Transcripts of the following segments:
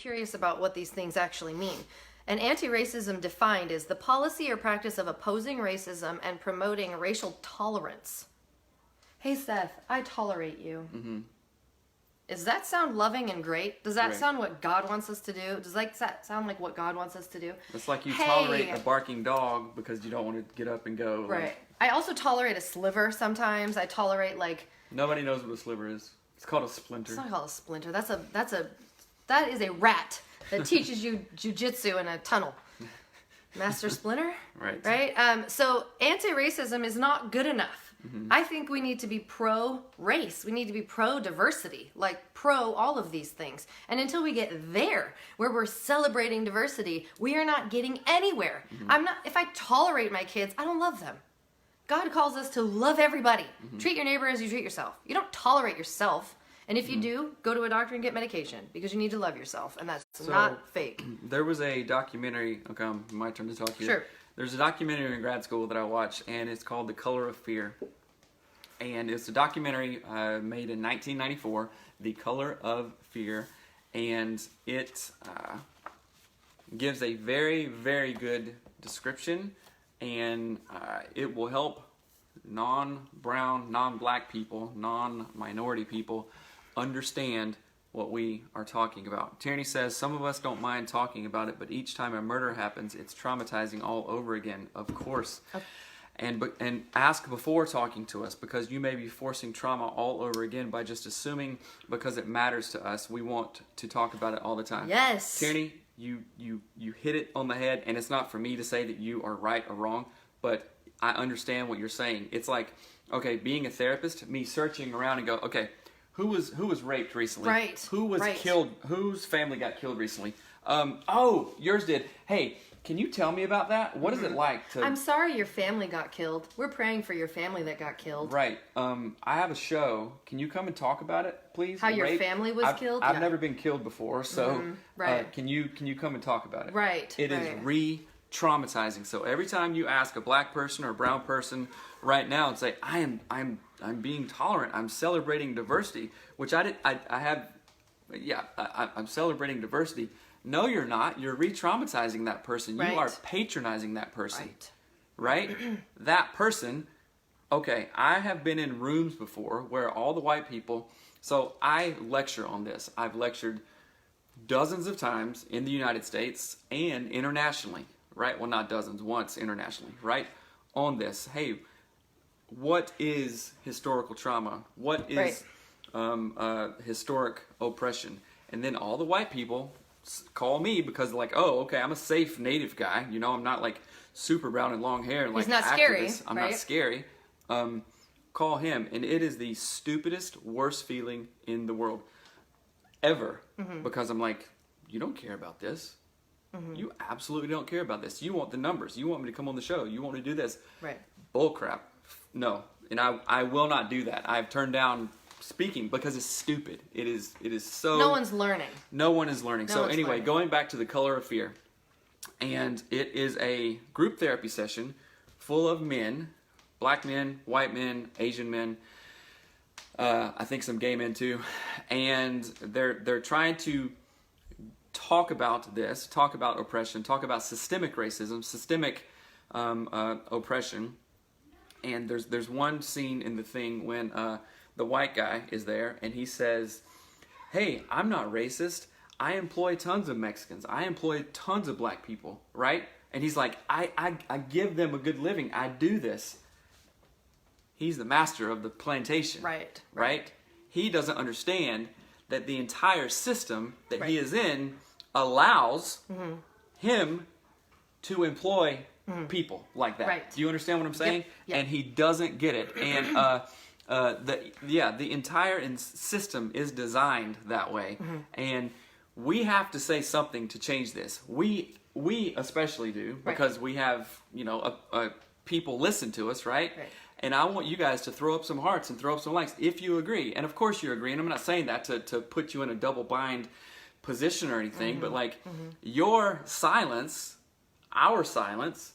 curious about what these things actually mean. And anti-racism defined is the policy or practice of opposing racism and promoting racial tolerance. Hey, Seth, I tolerate you. Mm-hmm. Does that sound loving and great? Does that Right. sound what God wants us to do? Does that sound like what God wants us to do? It's like you Hey. tolerate a barking dog because you don't want to get up and go. Right. Like, I also tolerate a sliver sometimes. I tolerate like nobody knows what a sliver is. It's called a splinter. it's not called a splinter. That is a rat that teaches you jujitsu in a tunnel. Master Splinter? Right. Right? So anti-racism is not good enough. Mm-hmm. I think we need to be pro-race. We need to be pro-diversity, like pro all of these things. And until we get there, where we're celebrating diversity, we are not getting anywhere. Mm-hmm. If I tolerate my kids, I don't love them. God calls us to love everybody. Mm-hmm. Treat your neighbor as you treat yourself. You don't tolerate yourself. And if you do, go to a doctor and get medication because you need to love yourself. And that's not fake. There was a documentary. Okay, my turn to talk here. Sure. There's a documentary in grad school that I watched, and it's called The Color of Fear. And it's a documentary made in 1994, The Color of Fear. And it gives a very, very good description, and it will help non-brown, non-black people, non-minority people understand what we are talking about. Tierney says, some of us don't mind talking about it, but each time a murder happens, it's traumatizing all over again. Of course. Okay. And ask before talking to us, because you may be forcing trauma all over again by just assuming because it matters to us, we want to talk about it all the time. Yes. Tierney, you hit it on the head, and it's not for me to say that you are right or wrong, but I understand what you're saying. It's like, okay, being a therapist, me searching around and go, okay, who was raped recently? Right. Who was Right. killed? Whose family got killed recently? Oh, yours did. Hey, can you tell me about that? What is it like to... I'm sorry your family got killed. We're praying for your family that got killed. Right. I have a show. Can you come and talk about it, please? How your Rape? family was killed? I've Yeah. never been killed before, so Right. can you come and talk about it? Right, It is right. re-traumatizing. So every time you ask a black person or a brown person right now and say, I'm being tolerant, I'm celebrating diversity, which I'm celebrating diversity. No, you're not. You're re-traumatizing that person. Right. You are patronizing that person. Right. Right? That person, okay, I have been in rooms before where all the white people, so I lecture on this. I've lectured dozens of times in the United States and internationally, right? Well, not dozens, once internationally, right? On this. Hey, what is historical trauma? What is historic oppression? And then all the white people call me because they're like, oh, okay, I'm a safe native guy. You know, I'm not like super brown and long hair and like He's not scary, activist. I'm right? not scary. Call him, and it is the stupidest, worst feeling in the world ever. Because I'm like, you don't care about this. You absolutely don't care about this. You want the numbers. You want me to come on the show. You want me to do this. Right. Bull crap. No, and I will not do that. I've turned down speaking because it's stupid. It is so... No one's learning. No one is learning. No So one's anyway, learning. going back to The Color of Fear. And it is a group therapy session full of men, black men, white men, Asian men, I think some gay men too. And they're trying to talk about this, talk about oppression, talk about systemic racism, systemic oppression. And there's one scene in the thing when the white guy is there and he says, hey, I'm not racist. I employ tons of Mexicans. I employ tons of black people, right? And he's like, I give them a good living. I do this. He's the master of the plantation. Right. He doesn't understand that the entire system that he Right. is in allows him to employ people like that. Right. Do you understand what I'm saying? Yep. And he doesn't get it. And the entire system is designed that way. And we have to say something to change this. We especially do, because we have, people listen to us, right? Right. And I want you guys to throw up some hearts and throw up some likes if you agree. And of course you agree. And I'm not saying that to put you in a double bind position or anything, but like your silence, our silence,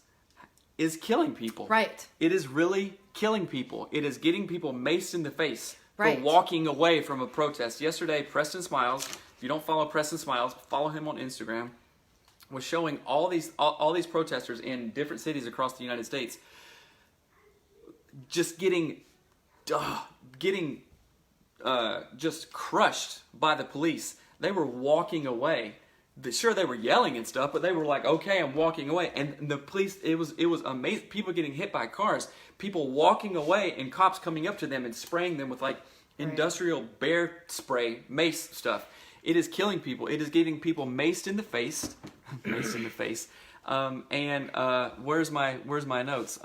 is killing people. Right. It is really killing people. It is getting people maced in the face Right. for walking away from a protest. Yesterday, Preston Smiles, if you don't follow Preston Smiles, follow him on Instagram, was showing all these protesters in different cities across the United States just getting just crushed by the police. They were walking away. Sure, they were yelling and stuff, but they were like, okay, I'm walking away. And the police, it was amazing. People getting hit by cars, people walking away, and cops coming up to them and spraying them with like industrial bear spray, mace stuff. It is killing people. It is getting people maced in the face. Maced in the face. Where's my notes?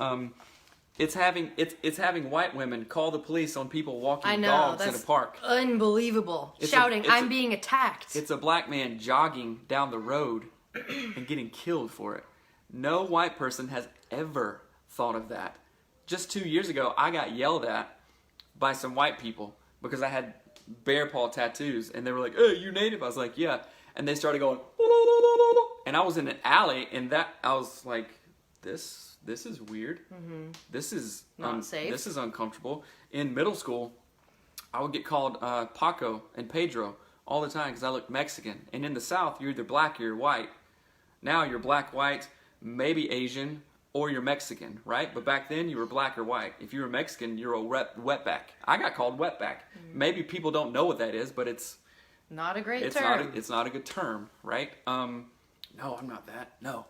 It's having white women call the police on people walking dogs in a park. Unbelievable. Shouting, I'm being attacked. It's a black man jogging down the road and getting killed for it. No white person has ever thought of that. Just 2 years ago, I got yelled at by some white people because I had bear paw tattoos, and they were like, "Hey, you native?" I was like, "Yeah," and they started going, and I was in an alley, and I was like, "This is weird. Mm-hmm. This is not safe. This is uncomfortable." In middle school, I would get called Paco and Pedro all the time because I looked Mexican. And in the South, you're either black or you're white. Now you're black, white, maybe Asian, or you're Mexican, right? But back then, you were black or white. If you were Mexican, you're a wetback. I got called wetback. Mm-hmm. Maybe people don't know what that is, but it's not a great term. It's not a good term, right? No, I'm not that. No.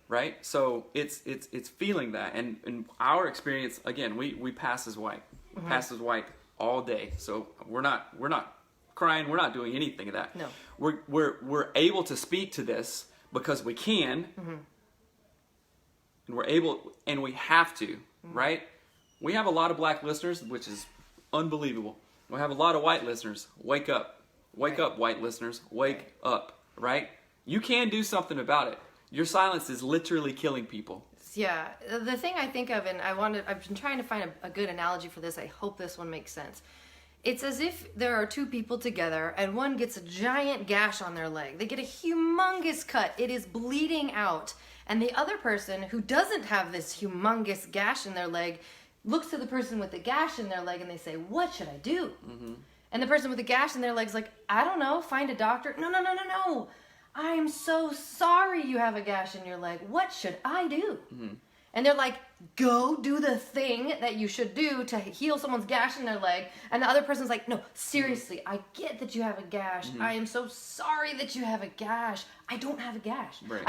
Right? So it's feeling that. And our experience, again, we pass as white. We pass as white all day. So we're not crying, we're not doing anything of that. No. We're able to speak to this because we can. Mm-hmm. And we're able, and we have to, right? We have a lot of black listeners, which is unbelievable. We have a lot of white listeners. Wake up. Wake up, white listeners. Wake up, right? You can do something about it. Your silence is literally killing people. Yeah. The thing I think of, and I've been trying to find a good analogy for this. I hope this one makes sense. It's as if there are two people together and one gets a giant gash on their leg. They get a humongous cut. It is bleeding out. And the other person who doesn't have this humongous gash in their leg looks to the person with the gash in their leg and they say, "What should I do?" Mm-hmm. And the person with the gash in their leg's like, "I don't know, find a doctor." No. "I'm so sorry you have a gash in your leg. What should I do?" Mm-hmm. And they're like, "Go do the thing that you should do to heal someone's gash in their leg." And the other person's like, "No, seriously, I get that you have a gash. Mm-hmm. I am so sorry that you have a gash. I don't have a gash. Right.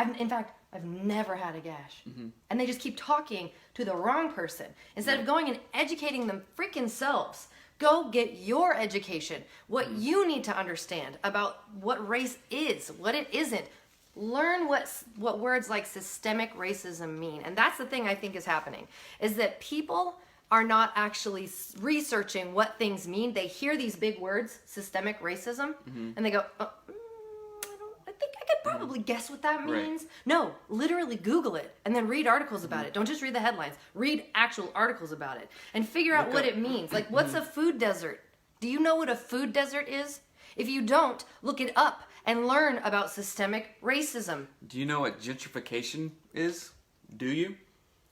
I've never had a gash." Mm-hmm. And they just keep talking to the wrong person. Instead of going and educating them freaking selves, go get your education. What you need to understand about what race is, what it isn't. Learn what words like systemic racism mean. And that's the thing I think is happening, is that people are not actually researching what things mean. They hear these big words, systemic racism, and they go, I think I could probably guess what that means. Right. No, literally Google it and then read articles about it. Don't just read the headlines. Read actual articles about it and figure out what it means. Like, what's a food desert? Do you know what a food desert is? If you don't, look it up and learn about systemic racism. Do you know what gentrification is? Do you?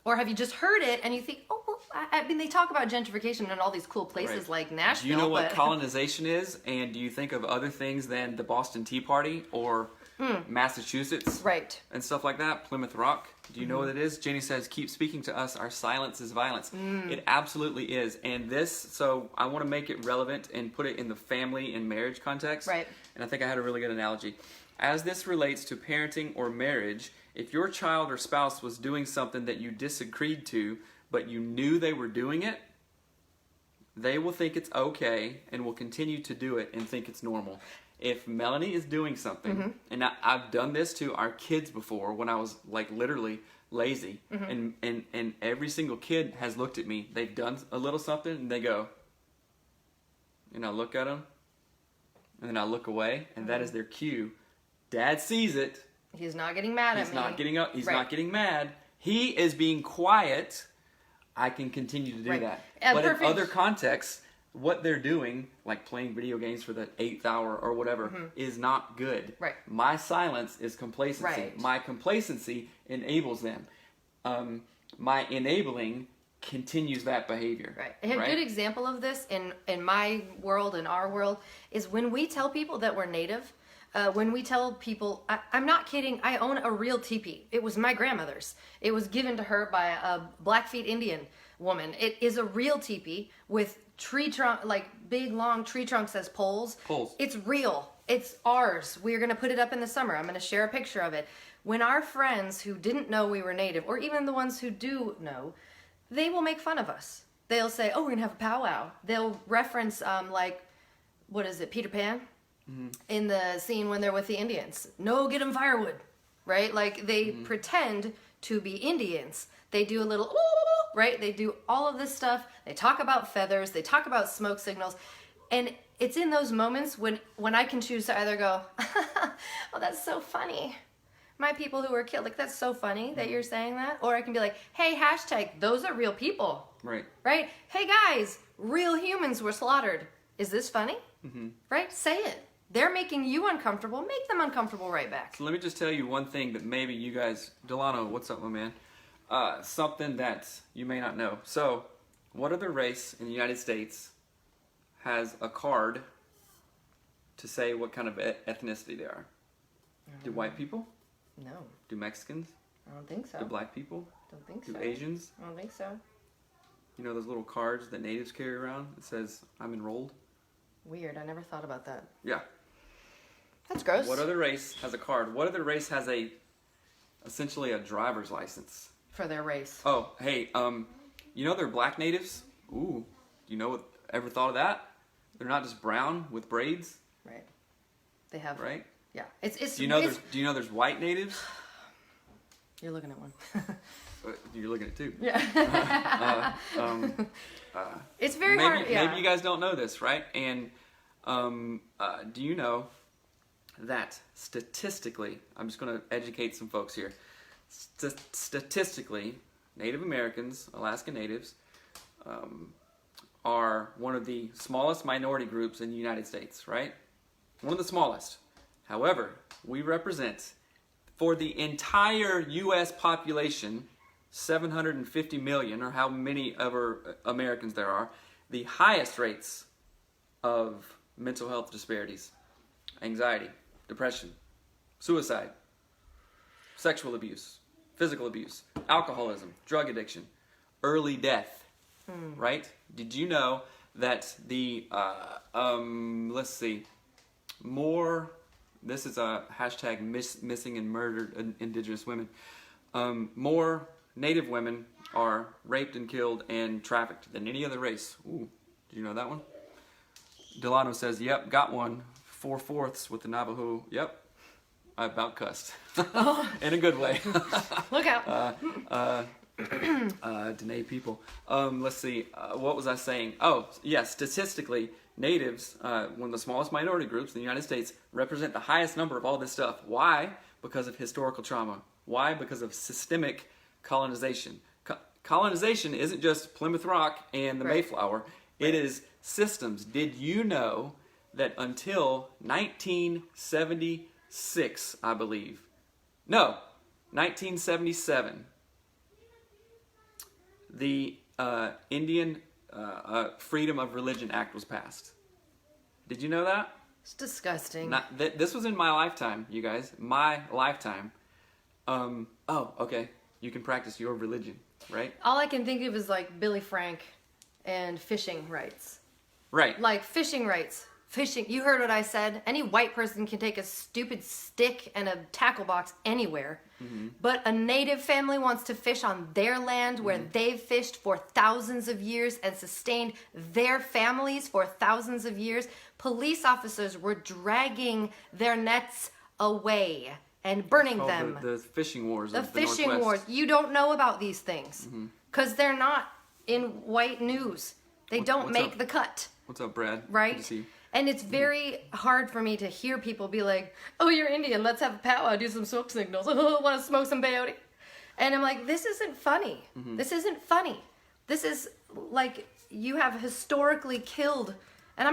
Or have you just heard it and you think, oh, well, I mean, they talk about gentrification in all these cool places like Nashville. Do you know what colonization is? And do you think of other things than the Boston Tea Party or Massachusetts? Right. And stuff like that? Plymouth Rock? Do you know what it is? Jenny says, "Keep speaking to us. Our silence is violence." It absolutely is. And so I want to make it relevant and put it in the family and marriage context. Right. And I think I had a really good analogy. As this relates to parenting or marriage, if your child or spouse was doing something that you disagreed to, but you knew they were doing it, they will think it's okay and will continue to do it and think it's normal. If Melanie is doing something, and I've done this to our kids before when I was like literally lazy, and every single kid has looked at me. They've done a little something and they go, and I look at them, and then I look away, and that is their cue. Dad sees it. He's not getting mad at me. He's not getting up. He's not getting mad. He is being quiet. I can continue to do that. But in other contexts, what they're doing, like playing video games for the 8th hour or whatever, is not good. Right. My silence is complacency. Right. My complacency enables them. My enabling continues that behavior. Right. A good example of this in my world, in our world, is when we tell people that we're native. When we tell people, I'm not kidding, I own a real teepee. It was my grandmother's. It was given to her by a Blackfeet Indian woman. It is a real teepee with tree trunk, like big long tree trunks as poles. Poles. It's real. It's ours. We're going to put it up in the summer. I'm going to share a picture of it. When our friends who didn't know we were native, or even the ones who do know, they will make fun of us. They'll say, oh, we're going to have a powwow. They'll reference, like, what is it, Peter Pan? In the scene when they're with the Indians. No, get them firewood, right? Like they pretend to be Indians. They do a little, ooh, right? They do all of this stuff. They talk about feathers. They talk about smoke signals. And it's in those moments when I can choose to either go, oh, that's so funny. My people who were killed, like that's so funny that you're saying that. Or I can be like, hey, hashtag, those are real people. Right. Right? Hey guys, real humans were slaughtered. Is this funny? Right? Say it. They're making you uncomfortable. Make them uncomfortable right back. So let me just tell you one thing that maybe you guys, Delano, what's up, my man? Something that you may not know. So, what other race in the United States has a card to say what kind of ethnicity they are? Do white people? No, Do Mexicans? I don't think so. Do black people? Don't think Do so. Asians? I don't think so. You know those little cards that natives carry around that says, I'm enrolled? Weird. I never thought about that. Yeah. That's gross. What other race has a card? What other race has essentially a driver's license? For their race. Oh, hey, you know they're black natives? Ooh, you know ever thought of that? They're not just brown with braids, Right. They have. right? Yeah. It's. Do you know there's white natives? You're looking at one. You're looking at two. Yeah. It's very hard. Yeah. Maybe you guys don't know this, right? And do you know that statistically, I'm just going to educate some folks here. Statistically, Native Americans, Alaska Natives, are one of the smallest minority groups in the United States, right? One of the smallest. However, we represent, for the entire U.S. population, 750 million, or how many ever Americans there are, the highest rates of mental health disparities, anxiety, depression, suicide, sexual abuse, physical abuse, alcoholism, drug addiction, early death, right? Did you know that the, let's see, more, this is a hashtag missing and murdered indigenous women, more Native women are raped and killed and trafficked than any other race. Ooh, do you know that one? Delano says, yep, got one. 4/4 with the Navajo. Yep. I about cussed. In a good way. Look out. Dene people. Let's see. What was I saying? Oh, yes. Statistically, Natives, one of the smallest minority groups in the United States, represent the highest number of all this stuff. Why? Because of historical trauma. Why? Because of systemic colonization. Colonization isn't just Plymouth Rock and the Mayflower. It is systems. Did you know that until 1976, I believe, no, 1977, the Indian Freedom of Religion Act was passed. Did you know that? It's disgusting. This was in my lifetime, you guys. My lifetime. Oh, okay. You can practice your religion, right? All I can think of is like Billy Frank and fishing rights. Right. Like fishing rights. Fishing. You heard what I said. Any white person can take a stupid stick and a tackle box anywhere. But a native family wants to fish on their land where they've fished for thousands of years and sustained their families for thousands of years. Police officers were dragging their nets away and burning them. The fishing wars. The of the fishing Northwest. wars. You don't know about these things because they're not in white news. They don't what's make up? the cut. What's up, Brad? Right? Good to see you. And it's very hard for me to hear people be like, oh, you're Indian, let's have a powwow, do some smoke signals, oh, want to smoke some peyote. And I'm like, this isn't funny. This isn't funny. This is like, you have historically killed And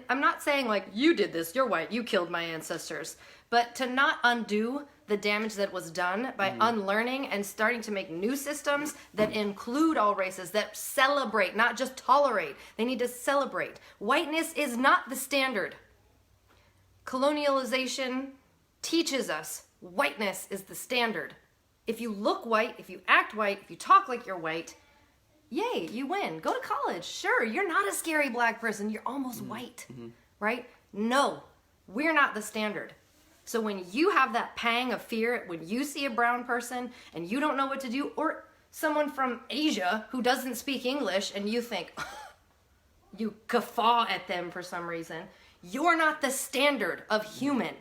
I'm not saying like you did this, you're white, you killed my ancestors, but to not undo the damage that was done by unlearning and starting to make new systems that include all races, that celebrate, not just tolerate. They need to celebrate. Whiteness is not the standard. Colonialization teaches us whiteness is the standard. If you look white, if you act white, if you talk like you're white, yay, you win. Go to college. Sure, you're not a scary black person. You're almost white, right? No, we're not the standard. So when you have that pang of fear, when you see a brown person and you don't know what to do, or someone from Asia who doesn't speak English and you think, you guffaw at them for some reason, you're not the standard of human.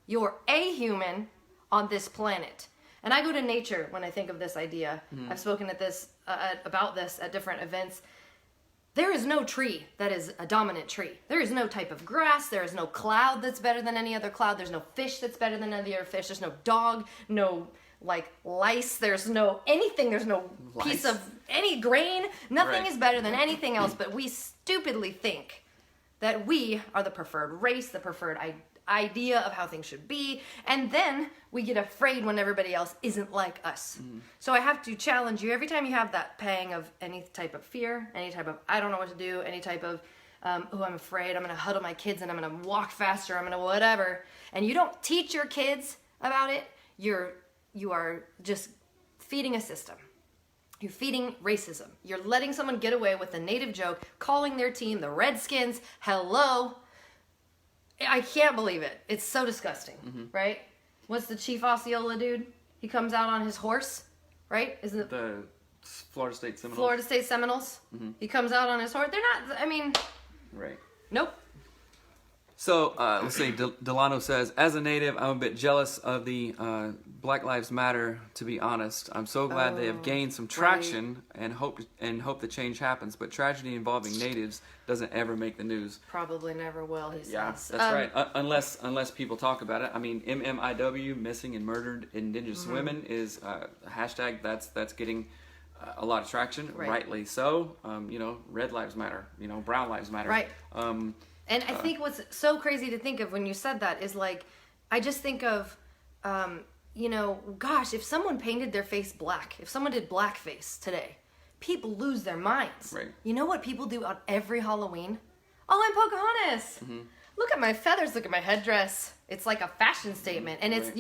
You're a human on this planet. And I go to nature when I think of this idea. I've spoken at this about this at different events. There is no tree that is a dominant tree. There is no type of grass. There is no cloud that's better than any other cloud. There's no fish that's better than any other fish. There's no dog, no like lice. There's no anything. There's no piece of any grain. Nothing is better than anything else. But we stupidly think that we are the preferred race, the preferred idea of how things should be, and then we get afraid when everybody else isn't like us. So I have to challenge you every time you have that pang of any type of fear, any type of I don't know what to do, any type of oh, I'm afraid, I'm gonna huddle my kids and I'm gonna walk faster, I'm gonna whatever, and you don't teach your kids about it, you are just feeding a system. You're feeding racism. You're letting someone get away with a native joke, calling their team the Redskins. Hello. I can't believe it. It's so disgusting, right? What's the Chief Osceola dude? He comes out on his horse, right? Isn't it the Florida State Seminoles? Florida State Seminoles. He comes out on his horse. They're not. I mean, Right. nope. So let's see. Delano says, as a native, I'm a bit jealous of the Black Lives Matter. To be honest, I'm so glad they have gained some traction and hope the change happens. But tragedy involving natives doesn't ever make the news. Probably never will. He says. Yeah, that's right. Unless people talk about it. I mean, MMIW, missing and murdered Indigenous women, is a hashtag that's getting a lot of traction. Right. Rightly so. Red lives matter. Brown lives matter. Right. And I think what's so crazy to think of when you said that is like, I just think of, gosh, if someone painted their face black, if someone did blackface today, people lose their minds. Right. You know what people do on every Halloween? Oh, I'm Pocahontas. Look at my feathers. Look at my headdress. It's like a fashion statement. And it's,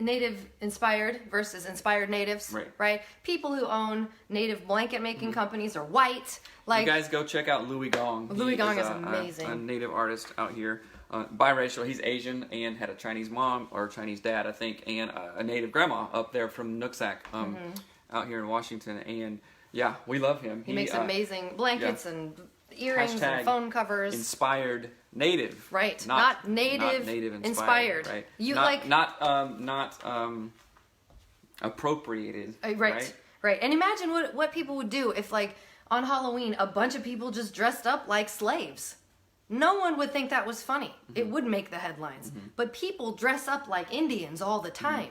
native inspired versus inspired natives, right? People who own native blanket making companies are white. Like, you guys go check out Louis Gong. Louis Gong is amazing. A native artist out here, biracial. He's Asian and had a Chinese mom or Chinese dad, I think, and a native grandma up there from Nooksack, out here in Washington. And yeah, we love him. He makes amazing blankets and earrings and phone covers. Inspired native, right? Not native inspired. Right? You not appropriated. Right. And imagine what people would do if, like, on Halloween, a bunch of people just dressed up like slaves. No one would think that was funny. It would make the headlines. But people dress up like Indians all the time.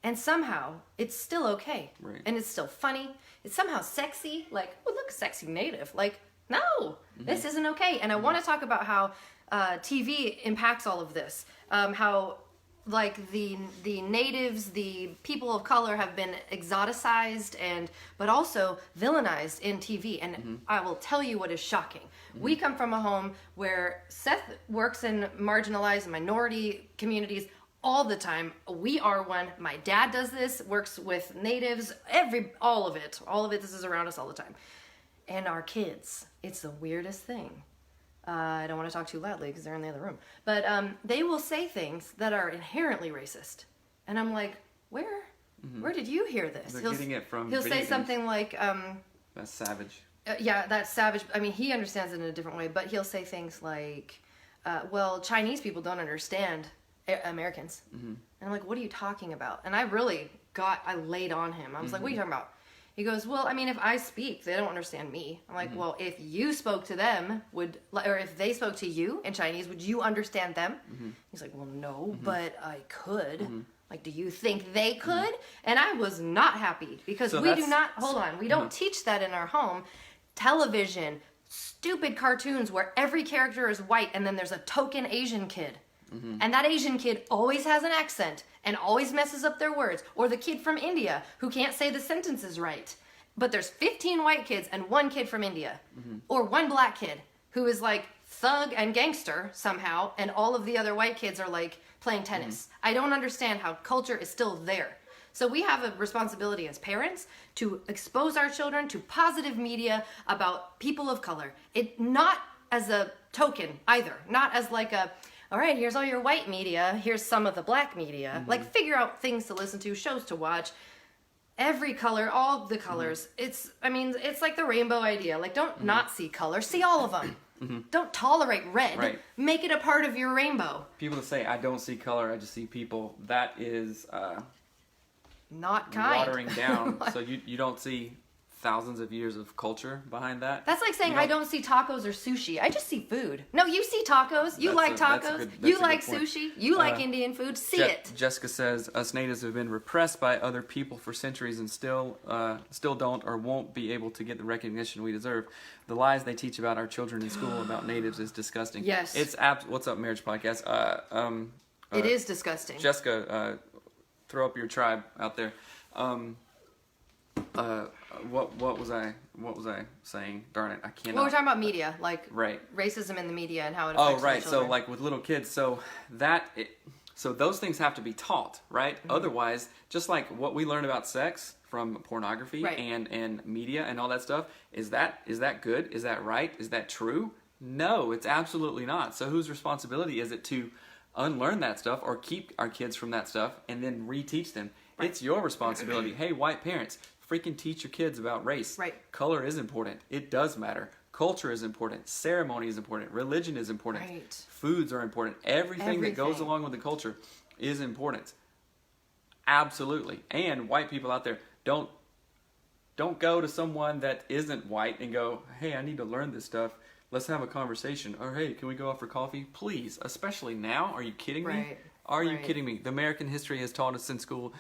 And somehow, it's still okay. Right. And it's still funny. It's somehow sexy. Like, oh, look, sexy native. Like, no, this isn't okay. And I want to talk about how TV impacts all of this. How, like, the natives, the people of color have been exoticized but also villainized in TV. And I will tell you what is shocking. We come from a home where Seth works in marginalized minority communities all the time. We are one. My dad does this, works with natives, all of it. This is around us all the time. And our kids, it's the weirdest thing. I don't want to talk too loudly because they're in the other room. But they will say things that are inherently racist. And I'm like, where did you hear this? They're getting it from He'll video say games. Something like, that's savage. Yeah, that's savage. I mean, he understands it in a different way. But he'll say things like, well, Chinese people don't understand Americans. And I'm like, what are you talking about? And I laid on him. I was like, what are you talking about? He goes, well, I mean, if I speak, they don't understand me. I'm like, well, if you spoke to them, or if they spoke to you in Chinese, would you understand them? He's like, well, no, but I could. Like, do you think they could? And I was not happy because we don't teach that in our home. Television, stupid cartoons where every character is white and then there's a token Asian kid. And that Asian kid always has an accent and always messes up their words. Or the kid from India who can't say the sentences right. But there's 15 white kids and one kid from India. Or one black kid who is like thug and gangster somehow, and all of the other white kids are like playing tennis. I don't understand how culture is still there. So we have a responsibility as parents to expose our children to positive media about people of color. It not as a token either, not as like a, all right, here's all your white media, here's some of the black media. Like, figure out things to listen to, shows to watch. Every color, all the colors. It's like the rainbow idea. Like, don't not see color, see all of them. Don't tolerate red. Right. Make it a part of your rainbow. People that say, I don't see color, I just see people, that is Not kind. watering down. So you don't see thousands of years of culture behind that. That's like saying You I don't- don't see tacos or sushi. I just see food. No, you see tacos. You like That's a tacos. good- that's You a good like point. sushi. You like Indian food. See it. Jessica says, us natives have been repressed by other people for centuries and still don't or won't be able to get the recognition we deserve. The lies they teach about our children in school about natives is disgusting. Yes. It's What's up, Marriage Podcast? It is disgusting. Jessica, throw up your tribe out there. What was I saying? Darn it, I cannot. Well, we're talking about media, like Right. racism in the media and how it Oh, affects our right. So, children. like with little kids, so those things have to be taught, right? Mm-hmm. Otherwise, just like what we learn about sex from pornography Right. and media and all that stuff, is that good? Is that right? Is that true? No, it's absolutely not. So, whose responsibility is it to unlearn that stuff or keep our kids from that stuff and then reteach them? It's your responsibility. Hey, white parents, freaking teach your kids about race. Right. Color is important. It does matter. Culture is important. Ceremony is important. Religion is important. Right. Foods are important. Everything that goes Everything. along with the culture is important. Absolutely. And white people out there, don't go to someone that isn't white and go, hey, I need to learn this stuff. Let's have a conversation. Or, hey, can we go out for coffee? Please. Especially now. Are you kidding me? Right. Are you Right. kidding me? The American history has taught us in school.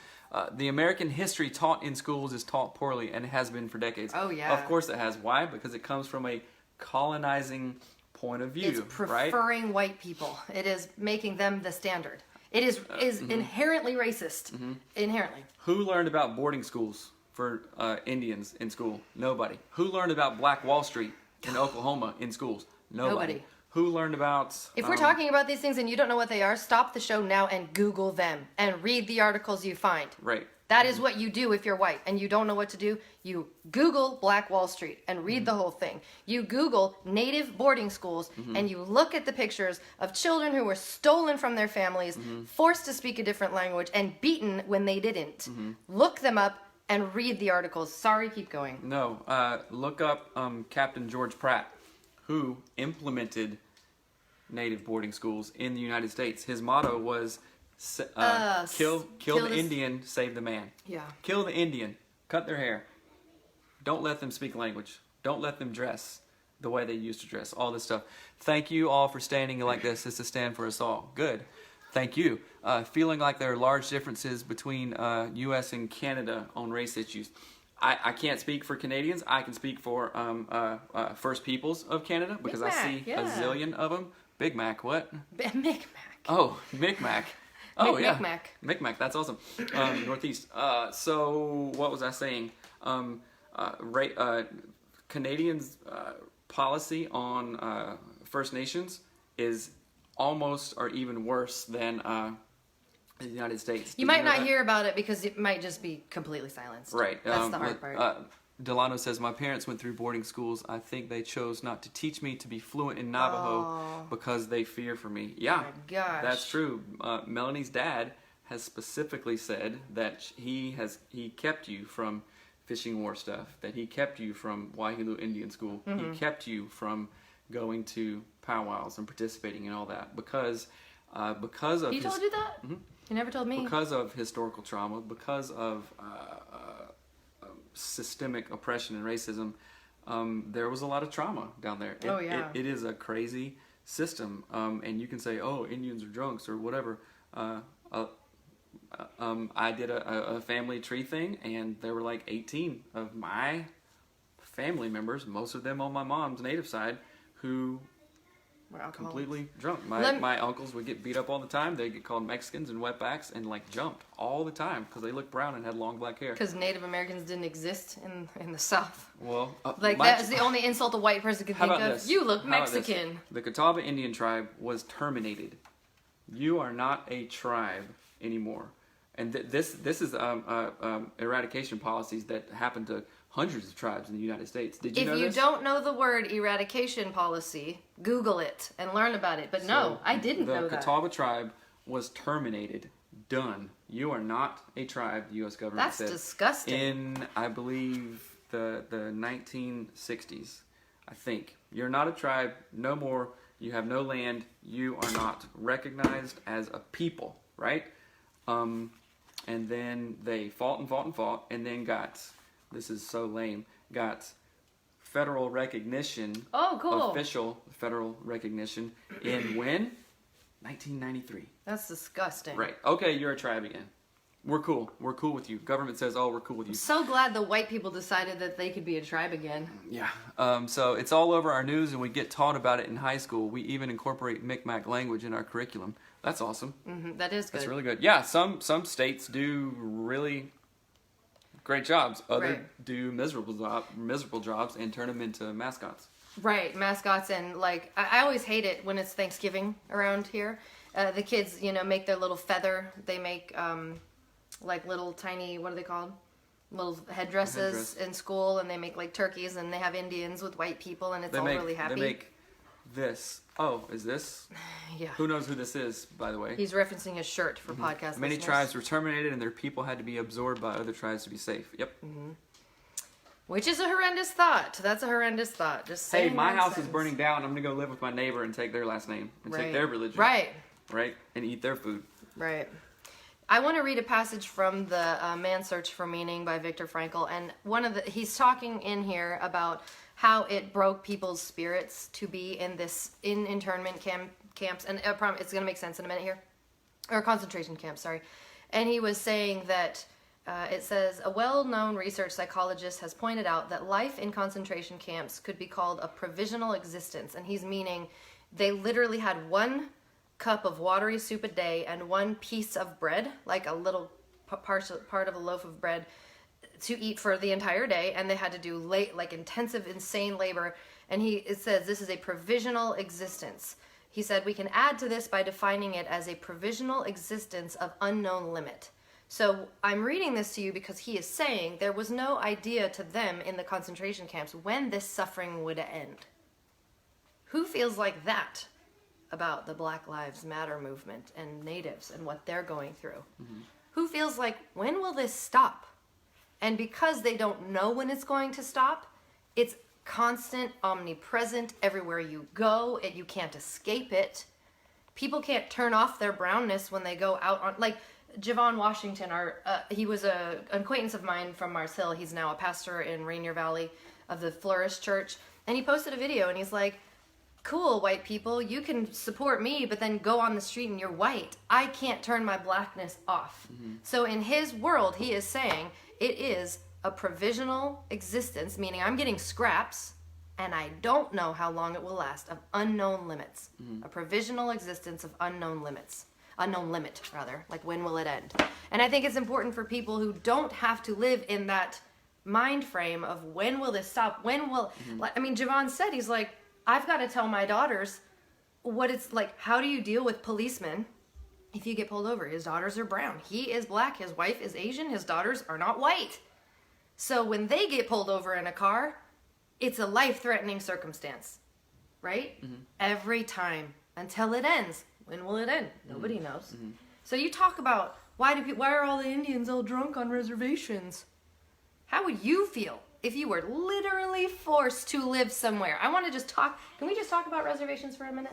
The American history taught in schools is taught poorly and has been for decades. Oh, yeah. Of course it has. Why? Because it comes from a colonizing point of view, It's right? preferring white people. It is making them the standard. It is inherently racist. Inherently. Who learned about boarding schools for Indians in school? Nobody. Who learned about Black Wall Street in Oklahoma in schools? Nobody. Who learned about... If we're talking about these things and you don't know what they are, stop the show now and Google them and read the articles you find. Right. That is what you do if you're white and you don't know what to do. You Google Black Wall Street and read the whole thing. You Google native boarding schools and you look at the pictures of children who were stolen from their families, forced to speak a different language, and beaten when they didn't. Look them up and read the articles. Sorry, keep going. No. Look up Captain George Pratt, who implemented native boarding schools in the United States. His motto was kill the this- Indian, save the man. Yeah. Kill the Indian, cut their hair. Don't let them speak language. Don't let them dress the way they used to dress. All this stuff. Thank you all for standing like this. It's a stand for us all. Good. Thank you. Feeling like there are large differences between U.S. and Canada on race issues. I can't speak for Canadians. I can speak for First Peoples of Canada because I Mac, see yeah. a zillion of them. Big Mac, what? Micmac. Oh, Micmac. Oh, yeah. Micmac. Micmac, that's awesome. Northeast. So, what was I saying? Canadians' policy on First Nations is almost or even worse than the United States. You Did might know not that? hear about it because it might just be completely silenced. Right. That's the hard part. Delano says, my parents went through boarding schools. I think they chose not to teach me to be fluent in Navajo because they fear for me. Yeah, my gosh. that's true. Melanie's dad has specifically said that he kept you from fishing war stuff, that he kept you from Waihilu Indian School, he kept you from going to powwows and participating in all that because of He told you that? He never told me. because of historical trauma, because of systemic oppression and racism, there was a lot of trauma down there. It is a crazy system, and you can say, "Oh, Indians are drunks" or whatever. I did a family tree thing, and there were like 18 of my family members, most of them on my mom's native side, who We're alcoholics. completely drunk. Let me- My uncles would get beat up all the time. They'd get called Mexicans and wetbacks and like jumped all the time because they looked brown and had long black hair. Because Native Americans didn't exist in the South. Well, Like, that is the only insult a white person could How think about of. this? You look How about this? Mexican. The Catawba Indian tribe was terminated. You are not a tribe anymore. And this is eradication policies that happen to hundreds of tribes in the United States. Did you know If you this? don't know the word eradication policy, Google it and learn about it. But no, So, I didn't know The that. Catawba tribe was terminated. Done. You are not a tribe, the U.S. government That's said. disgusting. In, I believe, the 1960s, I think. You're not a tribe, no more. You have no land. You are not recognized as a people, right? And then they fought and fought and fought, and then got, this is so lame, got federal recognition. Oh, cool. Official federal recognition in when? 1993. That's disgusting. Right. Okay, you're a tribe again. We're cool. We're cool with you. Government says, oh, we're cool with you. So glad the white people decided that they could be a tribe again. Yeah. So it's all over our news, and we get taught about it in high school. We even incorporate Mi'kmaq language in our curriculum. That's awesome. That is good. That's really good. Yeah, some states do really great jobs. Others Right. do miserable jobs and turn them into mascots. Right, mascots, and like I always hate it when it's Thanksgiving around here. The kids, make their little feather. They make like little tiny, what are they called? Little headdresses in school, and they make like turkeys, and they have Indians with white people, and it's really happy. They make this. Oh, is this? Yeah. Who knows who this is, by the way? He's referencing his shirt for podcast Many listeners. tribes were terminated, and their people had to be absorbed by other tribes to be safe. Yep. Which is a horrendous thought. That's a horrendous thought. Just Hey, saying my one house is sentence. burning down. I'm gonna go live with my neighbor and take their last name and take Right. their religion. Right. Right. And eat their food. Right. I want to read a passage from the Man's Search for Meaning by Viktor Frankl, and he's talking in here about how it broke people's spirits to be in internment camps, and I promise it's going to make sense in a minute here, or concentration camps, sorry. And he was saying that it says, a well-known research psychologist has pointed out that life in concentration camps could be called a provisional existence, and he's meaning they literally had one cup of watery soup a day and one piece of bread, like a little part of a loaf of bread, to eat for the entire day, and they had to do intensive, insane labor. And it says this is a provisional existence. He said we can add to this by defining it as a provisional existence of unknown limit. So I'm reading this to you because he is saying there was no idea to them in the concentration camps when this suffering would end. Who feels like that about the Black Lives Matter movement and natives and what they're going through? Who feels like, when will this stop? And because they don't know when it's going to stop, it's constant, omnipresent, everywhere you go. You can't escape it. People can't turn off their brownness when they go out on, like Javon Washington, he was an acquaintance of mine from Mars Hill. He's now a pastor in Rainier Valley of the Flourish Church. And he posted a video and he's like, cool, white people, you can support me, but then go on the street and you're white. I can't turn my blackness off. So in his world, he is saying it is a provisional existence, meaning I'm getting scraps and I don't know how long it will last, of unknown limits. A provisional existence of unknown limits. Unknown limit, rather. Like, when will it end? And I think it's important for people who don't have to live in that mind frame of when will this stop? When will... I mean, Javon said, he's like, I've got to tell my daughters what it's like. How do you deal with policemen if you get pulled over? His daughters are brown. He is black. His wife is Asian. His daughters are not white. So when they get pulled over in a car, it's a life-threatening circumstance, right? Every time until it ends. When will it end? Nobody knows. So you talk about why are all the Indians all drunk on reservations? How would you feel if you were literally forced to live somewhere? I want to just talk. Can we just talk about reservations for a minute?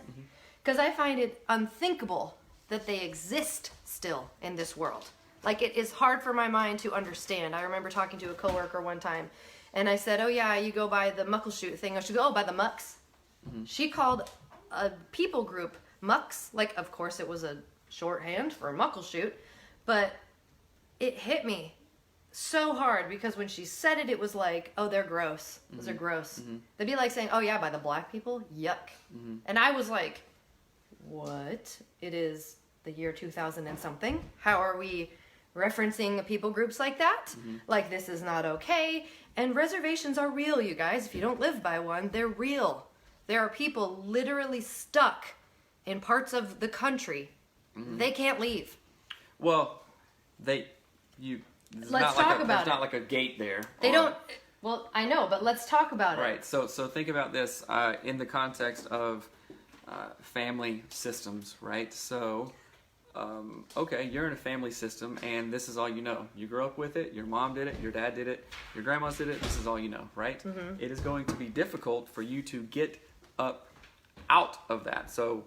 Because I find it unthinkable that they exist still in this world. Like, it is hard for my mind to understand. I remember talking to a coworker one time, and I said, oh yeah, you go by the Muckleshoot thing. Or she goes, oh, by the Mucks. She called a people group Mucks. Like, of course, it was a shorthand for Muckleshoot, but it hit me. so hard because when she said it, it was like, oh, they're gross. Those are gross. That'd be like saying, oh yeah, by the black people, yuck. And I was like, what? It is the year 2000 and something. How are we referencing people groups like that? Like, this is not okay. And reservations are real, you guys. If you don't live by one, they're real. There are people literally stuck in parts of the country. They can't leave. Well, there's Let's talk about there's not like a gate there. They don't. Well, I know, but let's talk about it. Right. So think about this in the context of family systems, right? So, okay, you're in a family system, and this is all you know. You grew up with it. Your mom did it. Your dad did it. Your grandmas did it. This is all you know, right? It is going to be difficult for you to get up out of that. So,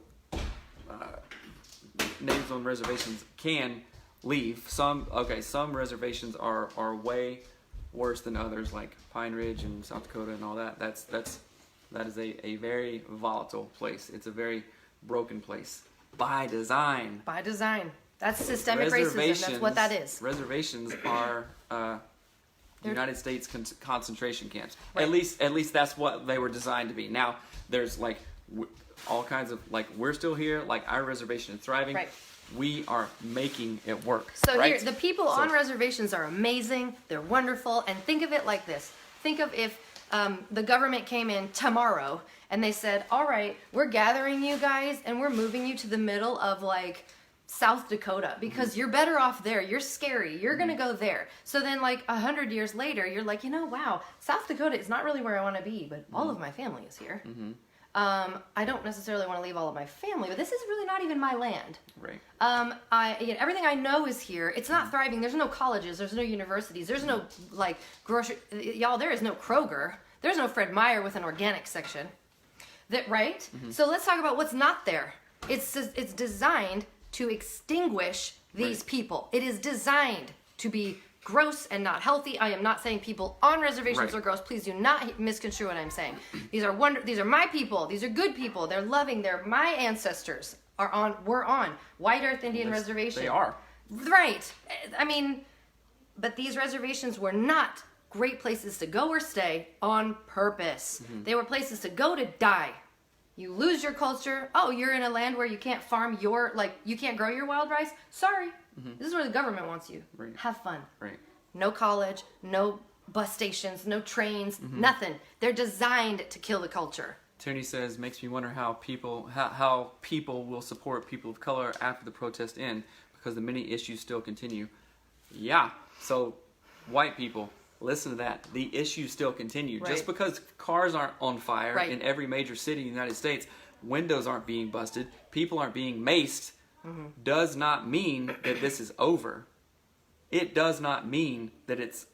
natives on reservations can leave. Some reservations are way worse than others, like Pine Ridge and South Dakota and all that. That is a very volatile place. It's a very broken place by design. By design. That's systemic racism. That's what that is. Reservations are United States concentration camps. Right. At least that's what they were designed to be. Now there's like all kinds of, like, we're still here. Like, our reservation is thriving. Right. We are making it work. So right? here, the people on reservations are amazing. They're wonderful. And think of it like this. Think of if the government came in tomorrow and they said, all right, we're gathering you guys and we're moving you to the middle of, like, South Dakota because you're better off there. You're scary. You're going to go there. So then, like, 100 years later, you're like, wow, South Dakota is not really where I want to be, but all of my family is here. I don't necessarily want to leave all of my family, but this is really not even my land. Right. Everything I know is here. It's not thriving. There's no colleges. There's no universities. There's no, like, grocery. Y'all, there is no Kroger. There's no Fred Meyer with an organic section. Right? So let's talk about what's not there. It's designed to extinguish these people. It is designed to be gross and not healthy. I am not saying people on reservations are gross. Please do not misconstrue what I'm saying. These are my people. These are good people. They're loving. They're my ancestors. We're on White Earth Indian Reservation. They are. Right. I mean, but these reservations were not great places to go or stay on purpose. They were places to go to die. You lose your culture. Oh, you're in a land where you can't farm you can't grow your wild rice. Sorry. This is where the government wants you. Right. Have fun. Right. No college, no bus stations, no trains, nothing. They're designed to kill the culture. Tony says, makes me wonder how people will support people of color after the protest end because the many issues still continue. Yeah. So, white people, listen to that. The issues still continue. Right. Just because cars aren't on fire Right. in every major city in the United States, windows aren't being busted, people aren't being maced, does not mean that this is over. It does not mean that it's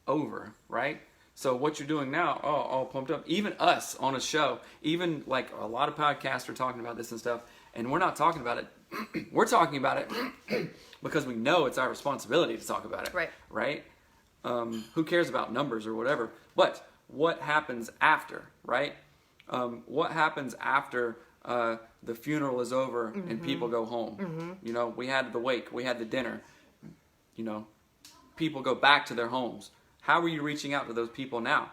over, right? So what you're doing now, all pumped up, even us on a show, even like a lot of podcasts are talking about this and stuff, and we're not talking about it. We're talking about it because we know it's our responsibility to talk about it. Right. Right? Who cares about numbers or whatever? But what happens after, right? What happens after the funeral is over and people go home? You know, we had the wake, we had the dinner. You know, people go back to their homes. How are you reaching out to those people now?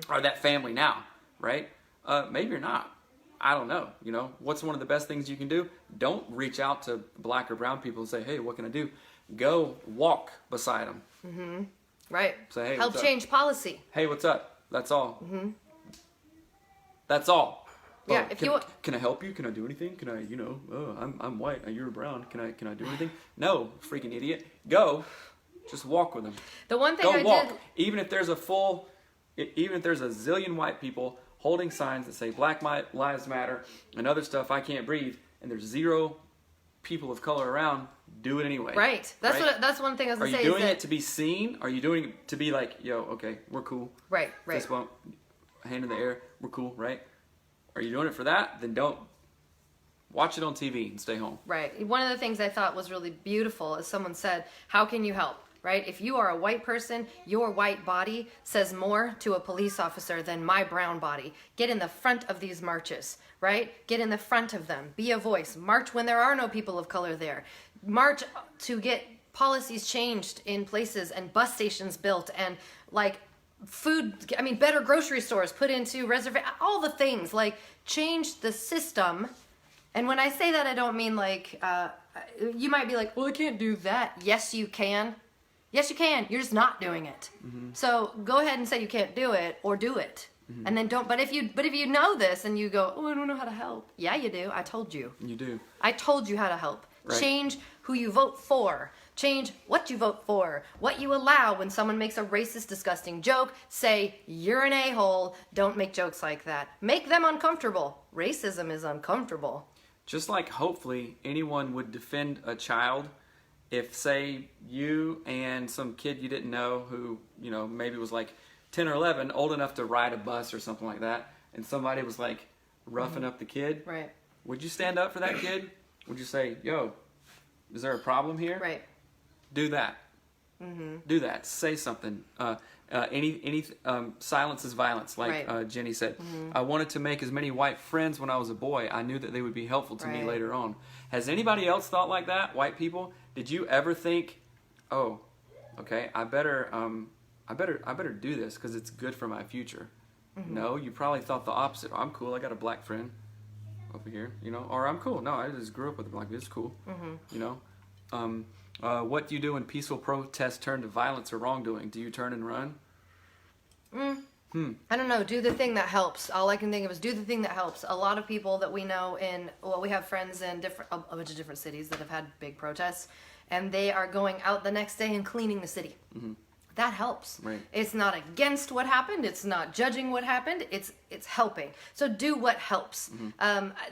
Or that family now, right? Maybe you're not. I don't know. You know, what's one of the best things you can do? Don't reach out to black or brown people and say, hey, what can I do? Go walk beside them. Right. Say, hey, help what's change up? policy. Hey, what's up? That's all. That's all. Yeah, Oh, if can, you- can I help you? Can I do anything? Can I, I'm white, you're brown. Can I do anything? No, freaking idiot. Go, just walk with them. The one thing Go I walk. did. Even if there's a zillion white people holding signs that say Black Lives Matter and other stuff, I can't breathe, and there's zero people of color around, do it anyway. Right. That's one thing I was Are gonna you say. doing is it to be seen? Are you doing it to be like, yo, okay, we're cool. Right. Fist bump, hand in the air, we're cool, right? Are you doing it for that? Then don't. Watch it on TV and stay home. Right. One of the things I thought was really beautiful is someone said, how can you help? Right? If you are a white person, your white body says more to a police officer than my brown body. Get in the front of these marches, right? Get in the front of them. Be a voice. March when there are no people of color there. March to get policies changed in places and bus stations built and like better grocery stores put into all the things, like change the system. And when I say that, I don't mean like, you might be like, well, I can't do that. Yes, you can. Yes, you can. You're just not doing it. So go ahead and say you can't do it, or do it. And then don't, but if you know this and you go, oh, I don't know how to help. Yeah, you do. I told you. You do. I told you how to help. Right. Change who you vote for. Change what you vote for. What you allow when someone makes a racist, disgusting joke. Say, you're an a-hole. Don't make jokes like that. Make them uncomfortable. Racism is uncomfortable. Just like hopefully anyone would defend a child if, say, you and some kid you didn't know who, you know, maybe was like 10 or 11, old enough to ride a bus or something like that, and somebody was like roughing up the kid. Right. Would you stand up for that kid? Would you say, yo, is there a problem here? Right. Do that. Do that. Say something. Silence is violence, like Right. Jenny said. I wanted to make as many white friends when I was a boy. I knew that they would be helpful to me Right. later on. Has anybody else thought like that, white people? Did you ever think, oh, okay, I better do this because it's good for my future? No, you probably thought the opposite. I'm cool. I got a black friend over here, you know, or I'm cool. No, I just grew up with a black. It's cool, you know. What do you do when peaceful protests turn to violence or wrongdoing? Do you turn and run? I don't know. Do the thing that helps. All I can think of is do the thing that helps. A lot of people that we know we have friends in a bunch of different cities that have had big protests, and they are going out the next day and cleaning the city. That helps. Right. It's not against what happened. It's not judging what happened. It's helping. So do what helps.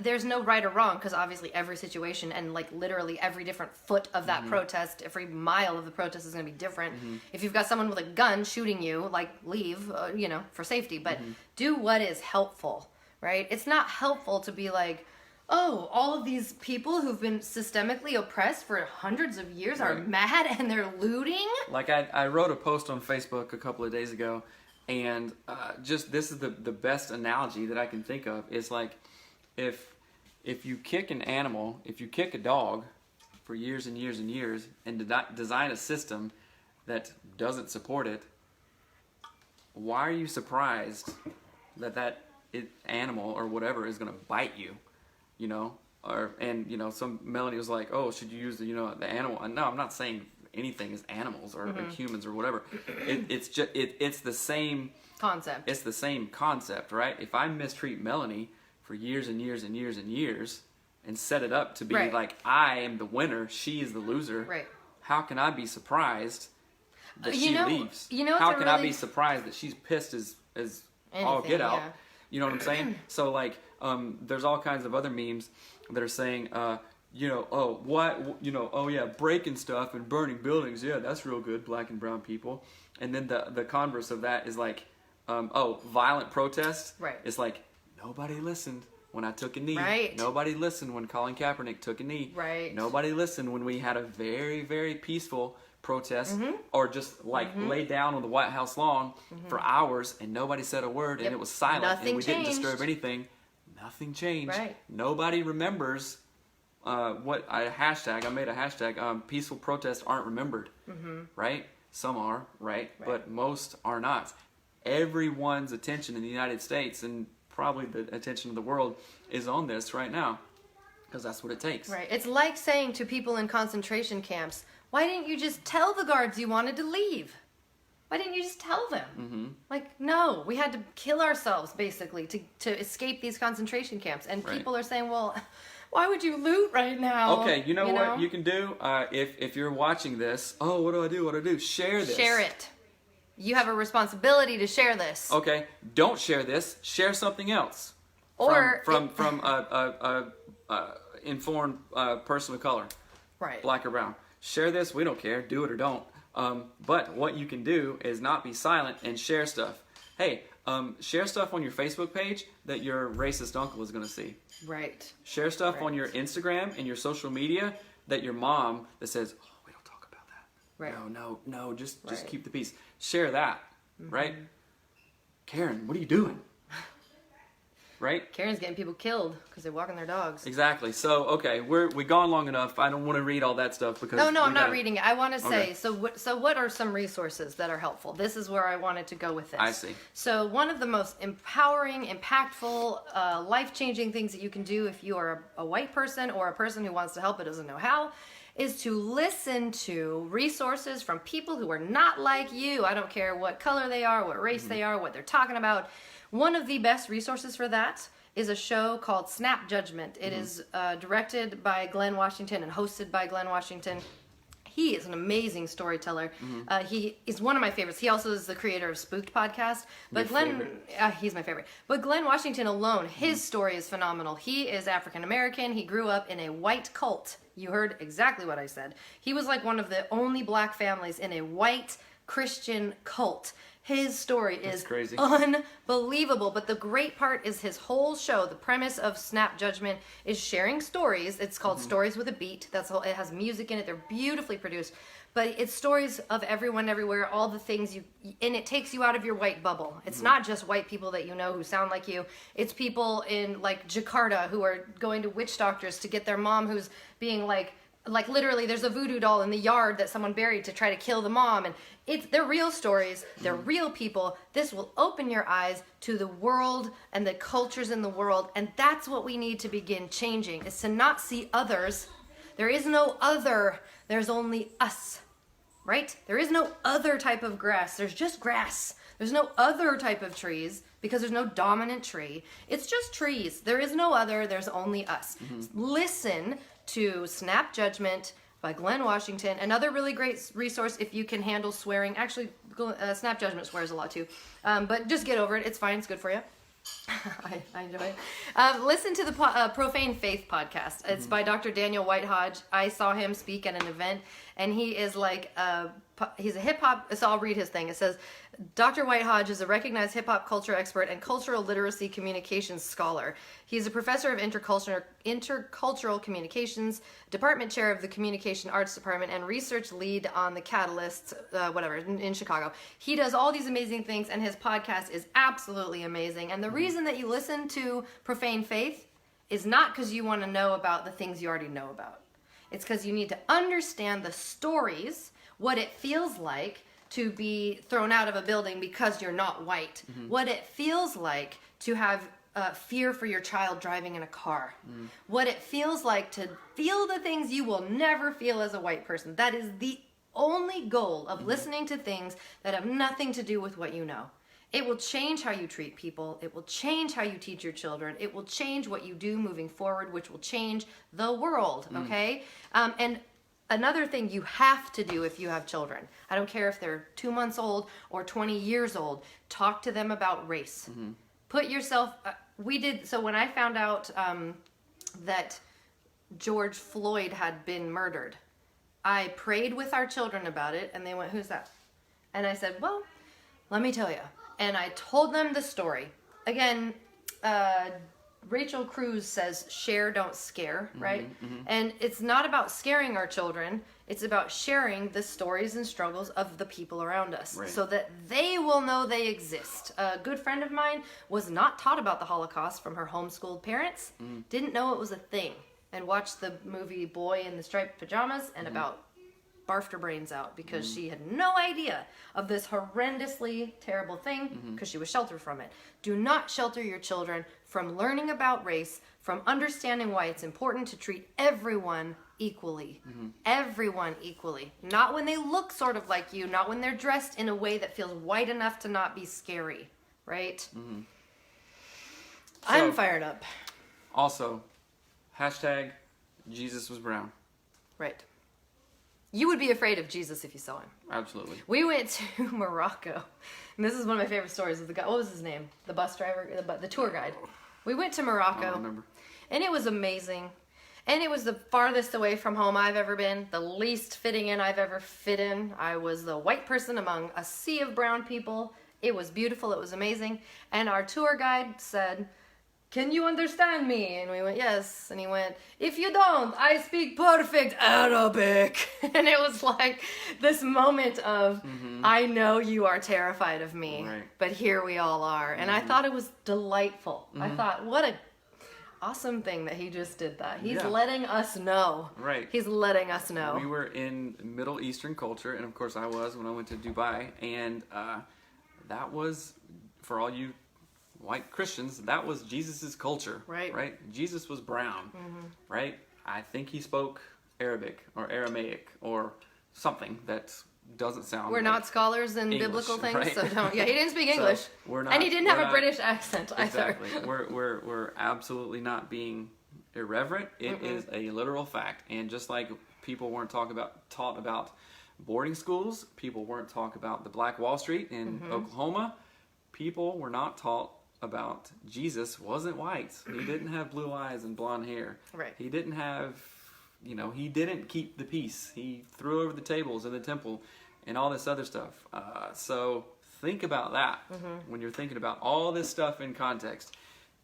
There's no right or wrong, because obviously every situation and like literally every different foot of that protest, every mile of the protest is going to be different. If you've got someone with a gun shooting you, like leave, you know, for safety. But do what is helpful, right? It's not helpful to be like, oh, all of these people who've been systemically oppressed for hundreds of years are Right. mad and they're looting. Like I wrote a post on Facebook a couple of days ago, and just this is the best analogy that I can think of. Is like if you kick an animal, if you kick a dog for years and years and years, and design a system that doesn't support it, why are you surprised that animal or whatever is going to bite you? You know, some Melanie was like, oh, should you use the animal? No, I'm not saying anything is animals or humans or whatever. It's the same Concept. It's the same concept, right? If I mistreat Melanie for years and years and years and years and set it up to be Right. like I am the winner, she is the loser. Right. How can I be surprised that she leaves? It's How a can I really- be surprised that she's pissed as all Anything, get out? yeah. You know what I'm saying? So like, there's all kinds of other memes that are saying, breaking stuff and burning buildings, yeah, that's real good, black and brown people. And then the converse of that is like, violent protest. Right. It's like, nobody listened when I took a knee. Right. Nobody listened when Colin Kaepernick took a knee. Right. Nobody listened when we had a very, very peaceful protest, Mm-hmm. or just like lay down on the White House lawn for hours and nobody said a word. Yep. And it was silent. Nothing and we didn't changed. disturb anything. Nothing changed. Right. Nobody remembers I made a hashtag, peaceful protests aren't remembered. Right? Some are, right? But most are not. Everyone's attention in the United States, and probably the attention of the world, is on this right now. Because that's what it takes. Right. It's like saying to people in concentration camps, why didn't you just tell the guards you wanted to leave? Why didn't you just tell them? Like, no, we had to kill ourselves, basically, to escape these concentration camps. And Right. people are saying, well, why would you loot right now? Okay, you know what you can do? If you're watching this, what do I do? Share this. Share it. You have a responsibility to share this. Okay, don't share this. Share something else. Or from a informed person of color, right. black or brown. Share this. We don't care. Do it or don't. But what you can do is not be silent and share stuff. Hey, share stuff on your Facebook page that your racist uncle is going to see. Right. Share stuff on Right. your Instagram and your social media that your mom that says, "Oh, we don't talk about that. Right. No, just Right. keep the peace." Share that, right? Karen, what are you doing? right? Karen's getting people killed because they're walking their dogs. Exactly. So, okay, we've gone long enough. I don't want to read all that stuff because... No, I'm not reading it. I want to say, Okay. so what are some resources that are helpful? This is where I wanted to go with this. I see. So one of the most empowering, impactful, life-changing things that you can do if you are a white person or a person who wants to help but doesn't know how is to listen to resources from people who are not like you. I don't care what color they are, what race they are, what they're talking about. One of the best resources for that is a show called Snap Judgment. It is directed by Glenn Washington and hosted by Glenn Washington. He is an amazing storyteller. He is one of my favorites. He also is the creator of Spooked podcast. But he's my favorite. But Glenn Washington alone, his story is phenomenal. He is African American. He grew up in a white cult. You heard exactly what I said. He was like one of the only black families in a white Christian cult. His story is crazy. Unbelievable. But the great part is his whole show. The premise of Snap Judgment is sharing stories. It's called Stories with a Beat. That's all. It has music in it. They're beautifully produced. But it's stories of everyone, everywhere, all the things and it takes you out of your white bubble. It's not just white people that you know who sound like you. It's people in like Jakarta who are going to witch doctors to get their mom who's being like literally there's a voodoo doll in the yard that someone buried to try to kill the mom, and they're real stories, they're real people. This will open your eyes to the world and the cultures in the world, and that's what we need to begin changing, is to not see others. There is no other, there's only us, right? There is no other type of grass, there's just grass. There's no other type of trees because there's no dominant tree. It's just trees. There is no other, there's only us. Listen to Snap Judgment by Glenn Washington. Another really great resource if you can handle swearing. Actually, Snap Judgment swears a lot too. But just get over it. It's fine. It's good for you. I enjoy it. Listen to the Profane Faith podcast. It's by Dr. Daniel Whitehodge. I saw him speak at an event, and he is like he's a hip hop. So I'll read his thing. It says, Dr. Whitehodge is a recognized hip hop culture expert and cultural literacy communications scholar. He's a professor of intercultural communications, department chair of the communication arts department, and research lead on the Catalysts, in Chicago. He does all these amazing things, and his podcast is absolutely amazing. And the reason that you listen to Profane Faith is not because you want to know about the things you already know about. It's because you need to understand the stories, what it feels like to be thrown out of a building because you're not white, what it feels like to have fear for your child driving in a car, what it feels like to feel the things you will never feel as a white person. That is the only goal of listening to things that have nothing to do with what you know. It will change how you treat people. It will change how you teach your children. It will change what you do moving forward, which will change the world, okay? And another thing you have to do if you have children, I don't care if they're 2 months old or 20 years old, talk to them about race. Put yourself, so when I found out that George Floyd had been murdered, I prayed with our children about it, and they went, "Who's that?" And I said, "Well, let me tell you." And I told them the story. Again, Rachel Cruz says, share, don't scare, right? And it's not about scaring our children. It's about sharing the stories and struggles of the people around us, so that they will know they exist. A good friend of mine was not taught about the Holocaust from her homeschooled parents, didn't know it was a thing, and watched the movie Boy in the Striped Pajamas and about barfed her brains out because she had no idea of this horrendously terrible thing because she was sheltered from it. Do not shelter your children from learning about race, from understanding why it's important to treat everyone equally. Everyone equally. Not when they look sort of like you, not when they're dressed in a way that feels white enough to not be scary, right? I'm fired up. Also, hashtag Jesus was brown. Right. You would be afraid of Jesus if you saw him. Absolutely. We went to Morocco, and this is one of my favorite stories of the guy. What was his name? The bus driver, the tour guide. We went to Morocco, I don't remember. and it was amazing. And it was the farthest away from home I've ever been, the least fitting in I've ever fit in. I was the white person among a sea of brown people. It was beautiful. It was amazing. And our tour guide said, can you understand me? And we went, yes. And he went, if you don't, I speak perfect Arabic. And it was like this moment of, I know you are terrified of me, Right. but here we all are. And I thought it was delightful. I thought, what a awesome thing that he just did that. He's Yeah. letting us know. Right. He's letting us know. We were in Middle Eastern culture, and of course I was when I went to Dubai, and that was, for all you white Christians, that was Jesus's culture. Right. Right? Jesus was brown. Right? I think he spoke Arabic or Aramaic or something that doesn't sound We're like not scholars in English, biblical things, right? so don't. Yeah, he didn't speak So, English, we're not- and he didn't have we're a not- British accent either. Exactly. We're absolutely not being irreverent. It is a literal fact. And just like people weren't taught about boarding schools, people weren't taught about the Black Wall Street in Oklahoma, people were not taught about Jesus wasn't white. He didn't have blue eyes and blonde hair. Right. He didn't have, he didn't keep the peace. He threw over the tables in the temple and all this other stuff. So think about that when you're thinking about all this stuff in context.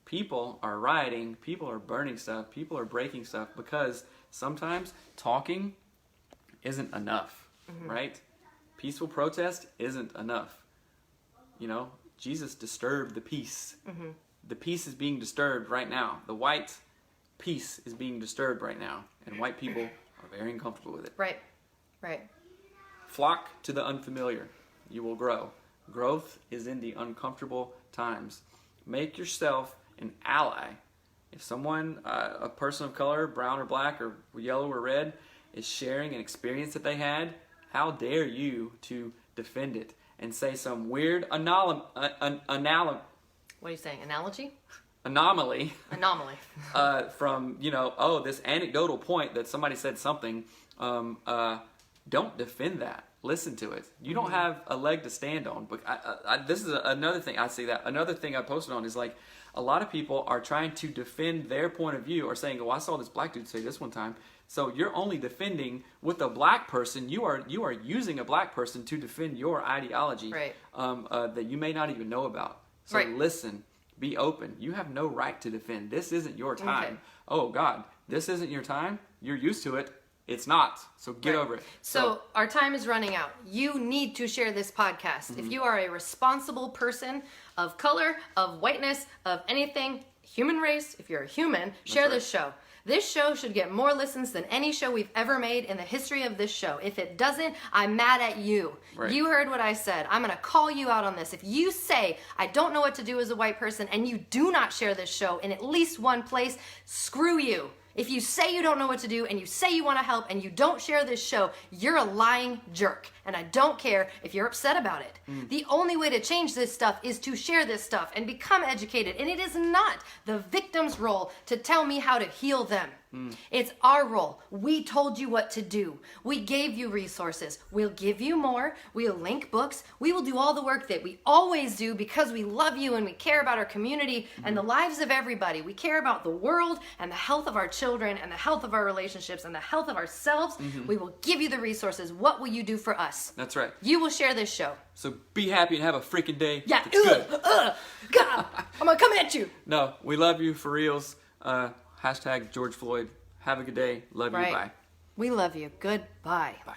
People are rioting, people are burning stuff, people are breaking stuff because sometimes talking isn't enough, right? Peaceful protest isn't enough. Jesus disturbed the peace. The peace is being disturbed right now. The white peace is being disturbed right now, and white people are very uncomfortable with it. Right. Flock to the unfamiliar. You will grow. Growth is in the uncomfortable times. Make yourself an ally. If someone, a person of color, brown or black or yellow or red, is sharing an experience that they had, how dare you to defend it and say some weird anomaly What are you saying? Analogy? Anomaly from, this anecdotal point that somebody said something. Don't defend that. Listen to it. You don't have a leg to stand on. But this is another thing I see that. Another thing I posted on is like a lot of people are trying to defend their point of view or saying, oh, I saw this black dude say this one time. So you're only defending with a black person. You are using a black person to defend your ideology Right. That you may not even know about. So Right. listen. Be open. You have no right to defend. This isn't your time. Okay. Oh, God, this isn't your time? You're used to it. It's not. So get Right. over it. So our time is running out. You need to share this podcast. If you are a responsible person of color, of whiteness, of anything, human race, if you're a human, share right. this show. This show should get more listens than any show we've ever made in the history of this show. If it doesn't, I'm mad at you. Right. You heard what I said. I'm going to call you out on this. If you say, I don't know what to do as a white person, and you do not share this show in at least one place, screw you. If you say you don't know what to do and you say you want to help and you don't share this show, you're a lying jerk. And I don't care if you're upset about it. The only way to change this stuff is to share this stuff and become educated. And it is not the victim's role to tell me how to heal them. It's our role. We told you what to do. We gave you resources. We'll give you more. We'll link books. We will do all the work that we always do because we love you and we care about our community and the lives of everybody. We care about the world and the health of our children and the health of our relationships and the health of ourselves. We will give you the resources. What will you do for us? That's right. You will share this show. So be happy and have a freaking day. Yeah. It's good. God, I'm going to come at you. No, we love you for reals. Hashtag George Floyd. Have a good day. Love you. Right. Bye. We love you. Goodbye. Bye.